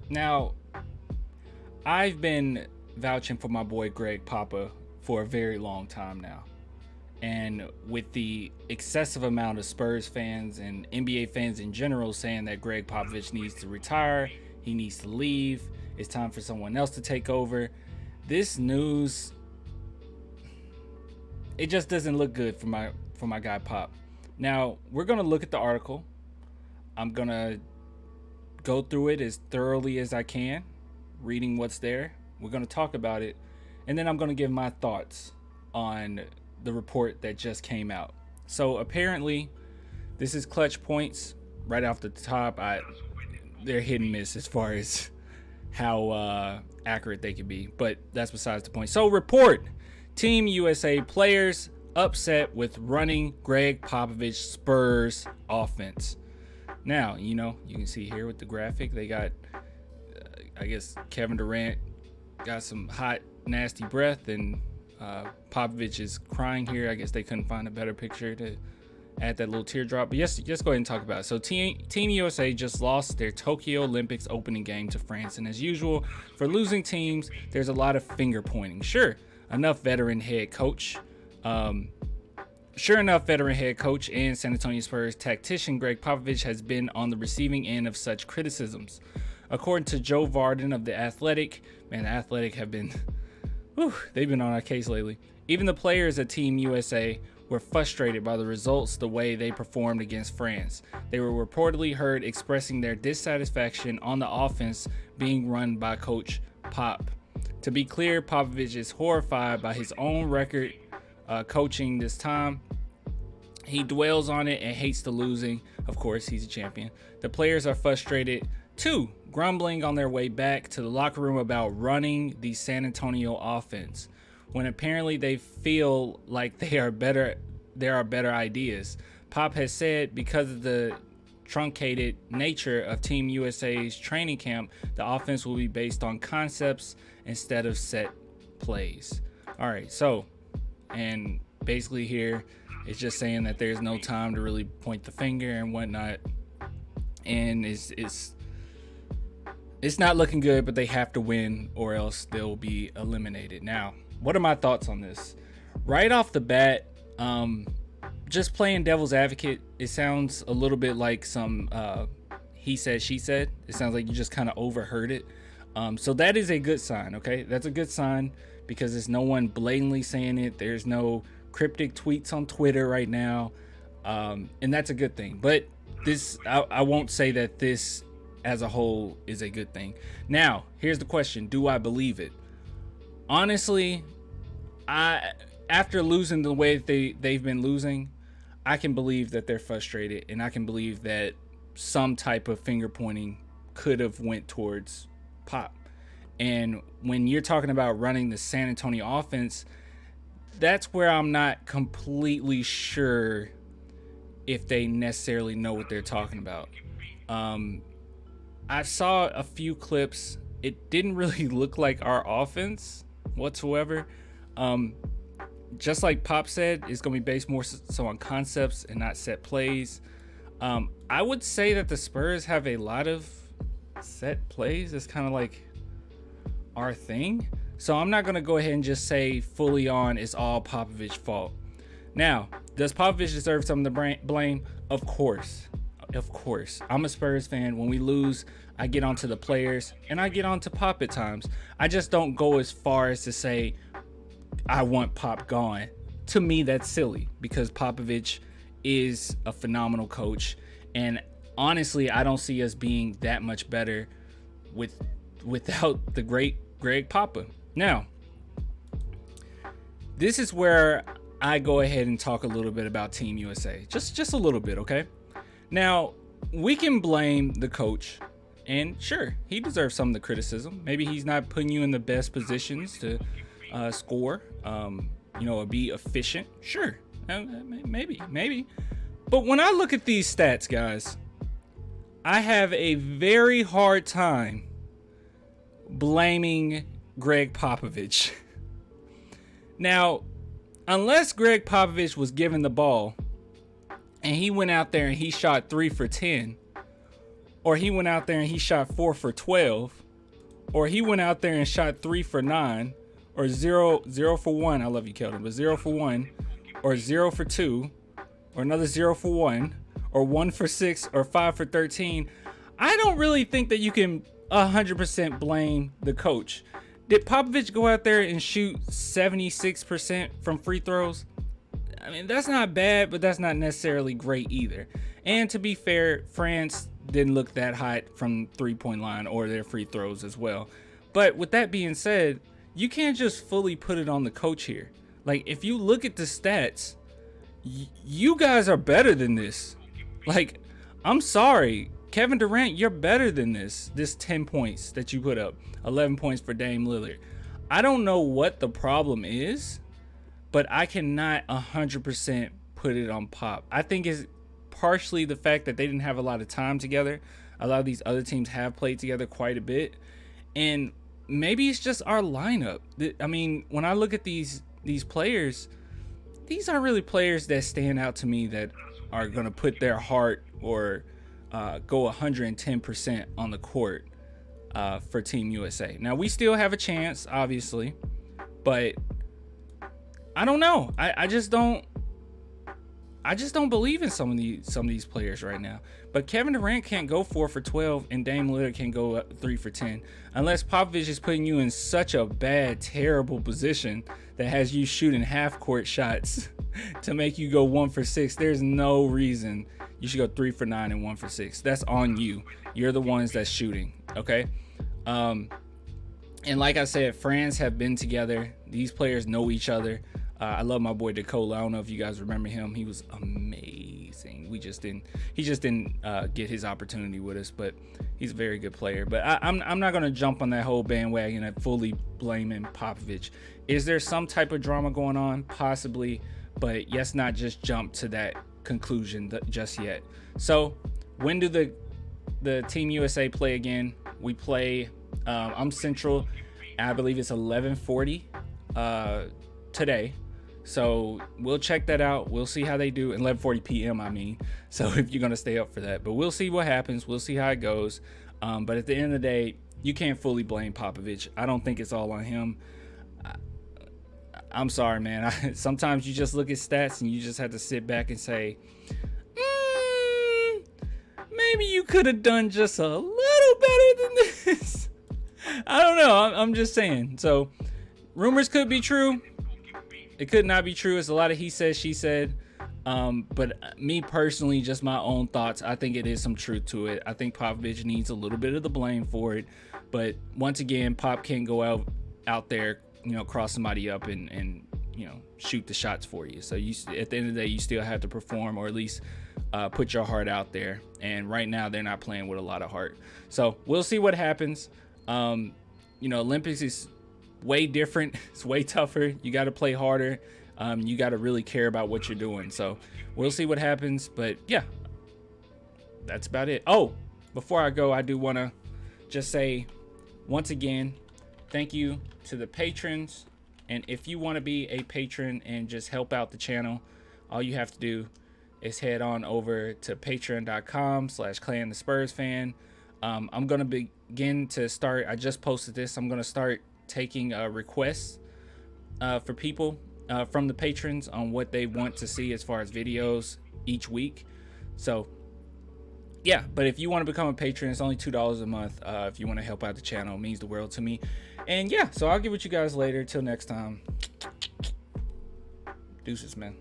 Now, I've been vouching for my boy Greg Papa for a very long time now. And with the excessive amount of Spurs fans and NBA fans in general saying that Greg Popovich needs to retire, he needs to leave, it's time for someone else to take over. This news, it just doesn't look good for my guy Pop. Now, we're going to look at the article. I'm going to go through it as thoroughly as I can, reading what's there. We're going to talk about it, and then I'm going to give my thoughts on the report that just came out. So apparently, this is clutch points right off the top. They're hit and miss as far as how accurate they can be, but that's besides the point. So report: Team USA players upset with running Greg Popovich Spurs offense. Now, you can see here with the graphic, they got, I guess, Kevin Durant got some hot, nasty breath, and Popovich is crying here. I guess they couldn't find a better picture to add that little teardrop. But yes, just go ahead and talk about it. So Team USA just lost their Tokyo Olympics opening game to France. And as usual, for losing teams, there's a lot of finger pointing. Sure enough, veteran head coach and San Antonio Spurs tactician Greg Popovich has been on the receiving end of such criticisms. According to Joe Varden of The Athletic, man, The Athletic have been, they've been on our case lately. Even the players at Team USA were frustrated by the results the way they performed against France. They were reportedly heard expressing their dissatisfaction on the offense being run by Coach Pop. To be clear, Popovich is horrified by his own record coaching this time. He dwells on it and hates the losing. Of course, he's a champion. The players are frustrated too, grumbling on their way back to the locker room about running the San Antonio offense, when apparently they feel like there are better ideas. Pop has said because of the truncated nature of Team USA's training camp, the offense will be based on concepts instead of set plays. All right, so, and basically here it's just saying that there's no time to really point the finger and whatnot, and it's not looking good, but they have to win or else they'll be eliminated. Now, what are my thoughts on this? Right off the bat, just playing devil's advocate, it sounds a little bit like some he said, she said. It sounds like you just kind of overheard it. So that is a good sign, okay? That's a good sign because there's no one blatantly saying it. There's no cryptic tweets on Twitter right now, and that's a good thing. But this, I won't say that this as a whole is a good thing. Now, here's the question: do I believe it? Honestly, after losing the way they've been losing, I can believe that they're frustrated, and I can believe that some type of finger pointing could have went towards Pop. And when you're talking about running the San Antonio offense, that's where I'm not completely sure if they necessarily know what they're talking about. I saw a few clips. It didn't really look like our offense whatsoever. Just like Pop said, it's going to be based more so on concepts and not set plays. I would say that the Spurs have a lot of set plays. It's kind of like our thing. So I'm not going to go ahead and just say fully on it's all Popovich's fault. Now, does Popovich deserve some of the blame? Of course. Of course. I'm a Spurs fan. When we lose, I get onto the players and I get onto Pop at times. I just don't go as far as to say I want Pop gone. To me, that's silly because Popovich is a phenomenal coach. And honestly, I don't see us being that much better without the great Greg Papa. Now, this is where I go ahead and talk a little bit about Team USA. Just a little bit, okay? Now, we can blame the coach, and sure, he deserves some of the criticism. Maybe he's not putting you in the best positions to score, or be efficient. Sure, maybe. But when I look at these stats, guys, I have a very hard time blaming Greg Popovich. Now, unless Greg Popovich was given the ball and he went out there and he shot 3 for 10, or he went out there and he shot 4 for 12, or he went out there and shot 3 for 9, or 0 for 1. I love you, Keldon, but 0 for 1, or 0 for 2, or another 0 for 1, or 1 for 6, or 5 for 13. I don't really think that you can 100% blame the coach. Did Popovich go out there and shoot 76% from free throws? I mean, that's not bad, but that's not necessarily great either. And to be fair, France didn't look that hot from three-point line or their free throws as well. But with that being said, you can't just fully put it on the coach here. Like, if you look at the stats, you guys are better than this. Like, I'm sorry, Kevin Durant, you're better than this 10 points that you put up, 11 points for Dame Lillard. I don't know what the problem is, but I cannot 100% put it on Pop. I think it's partially the fact that they didn't have a lot of time together. A lot of these other teams have played together quite a bit. And maybe it's just our lineup. I mean, when I look at these players, these aren't really players that stand out to me that are going to put their heart or go 110% on the court for Team USA. Now, we still have a chance, obviously, but I don't know. I just don't believe in some of these players right now. But Kevin Durant can't go 4 for 12 and Dame Lillard can go 3 for 10 unless Popovich is putting you in such a bad, terrible position that has you shooting half court shots to make you go 1 for 6. There's no reason you should go 3 for 9 and 1 for 6. That's on you. You're the ones that's shooting. Okay. And like I said, France have been together. These players know each other. I love my boy Decola. I don't know if you guys remember him. He was amazing. He just didn't get his opportunity with us, but he's a very good player. But I'm not gonna jump on that whole bandwagon and fully blaming Popovich. Is there some type of drama going on? Possibly, but let's not just jump to that conclusion just yet. So when do the Team USA play again? We play. I'm Central. I believe it's 11:40 today. So we'll check that out. We'll see how they do. 11:40 p.m. I mean. So if you're gonna stay up for that, but we'll see what happens. We'll see how it goes. But at the end of the day, you can't fully blame Popovich. I don't think it's all on him. I'm sorry, man. Sometimes you just look at stats and you just have to sit back and say, maybe you could have done just a little better than this. I don't know. I'm just saying. So rumors could be true. It could not be true. It's a lot of he said, she said. But me personally, just my own thoughts, I think it is some truth to it. I think Popovich needs a little bit of the blame for it. But once again, Pop can't go out there, cross somebody up and shoot the shots for you. So at the end of the day, you still have to perform, or at least put your heart out there. And right now, they're not playing with a lot of heart. So we'll see what happens. Olympics is way different. It's way tougher. You got to play harder. You got to really care about what you're doing. So we'll see what happens. But yeah, that's about it. Oh, before I go, I do want to just say once again, thank you to the patrons. And if you want to be a patron and just help out the channel, all you have to do is head on over to patreon.com/Clan the Spurs fan. I'm going to begin to start. I just posted this. I'm going to start taking requests for people from the patrons on what they want to see as far as videos each week. So yeah, but if you want to become a patron, it's only $2 a month. If you want to help out the channel, it means the world to me. And yeah, so I'll get with you guys later. Till next time. Deuces, man.